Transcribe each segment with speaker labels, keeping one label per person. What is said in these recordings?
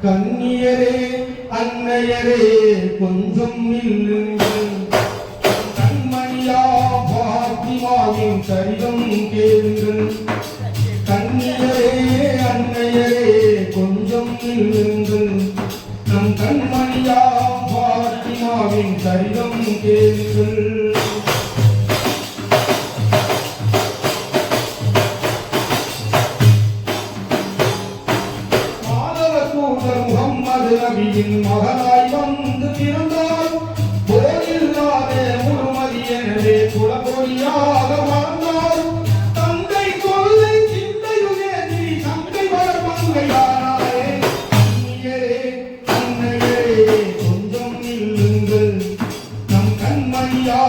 Speaker 1: கண்ணியரே அன்னையரே கொஞ்சம் நில்லுங்கள். கண்மணியா பாத்திமாவின் சரிதம் கேளுங்கள். கண்ணியரே அன்னையரே கொஞ்சம் நில்லுங்கள். நம் கண்மணியா பாத்திமாவின் சரிதம் கேளுங்கள். நபியின் மகனாய் வந்து பிறந்தார். போரில்லாத முழுமதி எனவே குலபொடியாக வாழ்ந்தார். தந்தை கொள்ளை சிந்தையுதே நீ தந்தை வர பங்கையானாரே. அன்னியரே அன்னையரே கொஞ்சம் நில்லுங்கள். நம் கண்மணியா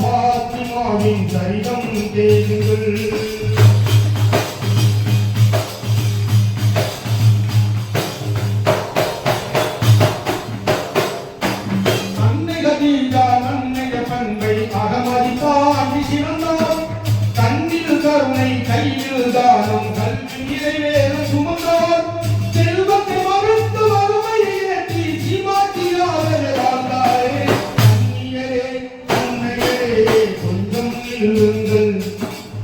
Speaker 1: பாத்திமாவின் சரிதம் கேளுங்கள். கண்ணில் கருணை கையில் தானம் கல்வி நிறைவேற சுமந்தார். செல்வத்தை மறுத்து வறுமையை ஏற்றி சீமாட்டியாளர் வாழ்ந்தாரே. அன்னியரே அன்னையரே கொஞ்சம் நில்லுங்கள்.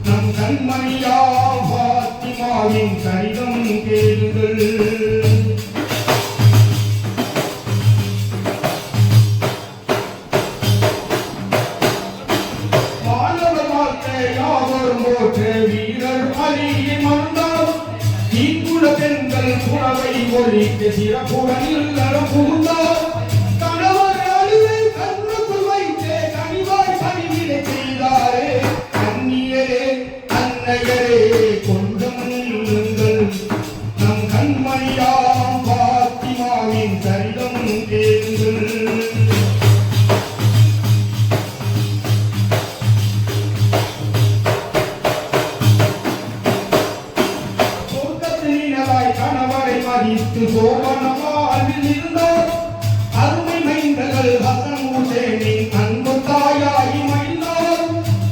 Speaker 1: நம் கண்மணியா பாத்திமாவின் சரிதம் கேளுங்கள். வீரர் அலியை மறந்தார். தீக்குள பெண்கள் புறவை ஒழித்து சிறப்புடன் இல்லறம் புகுந்தார். கணவர் அழுவை கண்ணுக்குள் வைத்தே கனிவாய் பணிவிடை செய்தாரே. அன்னியரே அன்னையரே கொஞ்சம் நில்லுங்கள். நம் கண்மணியா பாத்திமாவின் சரிதம் கேளுங்கள். சோபனமாவில் இருந்தார். அருமை மைந்தர்கள் ஹசன் ஹுசேனின் அன்பு தாயாகி மகிழ்ந்தார்.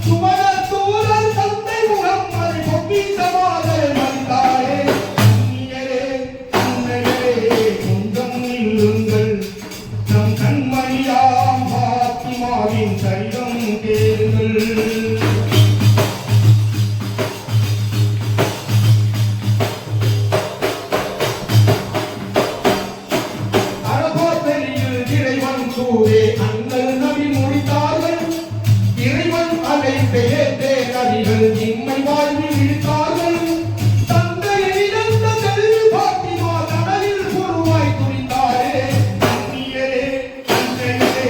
Speaker 1: சுமர தூரர் தந்தை முகம்மது பொக்கிஷமாக மறித்தாரே. அன்னியரே அன்னையரே கொஞ்சம் நில்லுங்கள். நம் கண்மணியா பாத்திமாவின் சரிதம் கேளுங்கள். அண்ணல் நபி முடித்தார்கள். இறைவன் அழைப்பே நபிகள் இம்மை வாழ்வில் இழுத்தார்கள். தந்தையை இழந்த கல்வி பாத்திமா கடலில் பொருவாய் துணித்தாரே. அன்னியரே அன்னையரே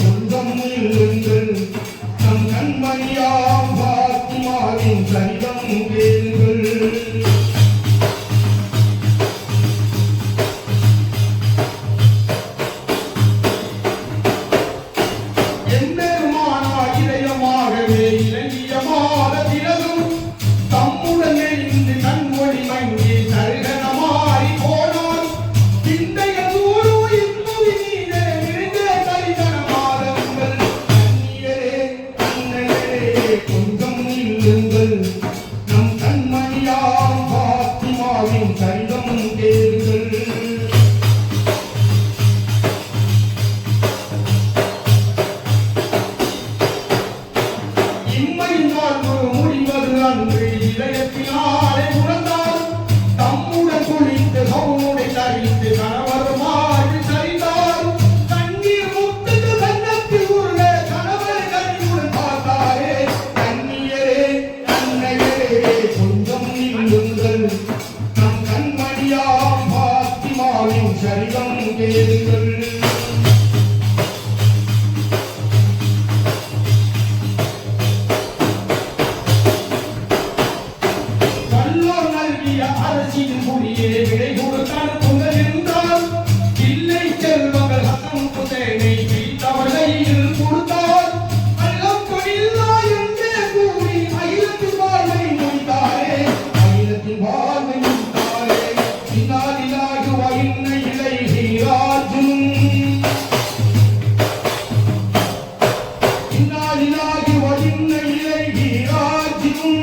Speaker 1: கொஞ்சம் நில்லுங்கள். நம் கண்மணியா பாத்திமாவின் சரிதம் கேளுங்கள். நம் கண்மணியா பாத்திமாவின் சரிதம் கேளுங்கள். இம்மையின் வாழ்வு முடிவது அன்று இதயத்தினாலே உணர்ந்தார். தம்முடன் குளித்து கவுனுடை தரித்து கணவர் மாறி சரிந்தார். கண்ணீர் முத்துக்கு கண்ணத்தில் உருள கணவர் கண்ணுடன் பார்த்தாரே. அன்னியரே அன்னையரே கொஞ்சம் நில்லுங்கள். நம் கண்மணியா பாத்திமாவின் சரிதம் கேளுங்கள். அரசின் முடியே விடை கொடுத்தான் பொங்கல் என்றால் இல்லை செல்வங்கள் ஹசன் ஹுசேனை பிடித்தவளையில் கொடுத்தார். அல்லம் கொடில்லா என்றே கூறி அகிலத்தின் வாழ்வை முடித்தாரே. அகிலத்தின் வாழ்வை முடித்தாரே. இன்னாலில்லாஹி வ இன்னா இலைஹி ராஜிஊன். இன்னாலில்லாஹி வ இன்னா இலைஹி ராஜிஊன்.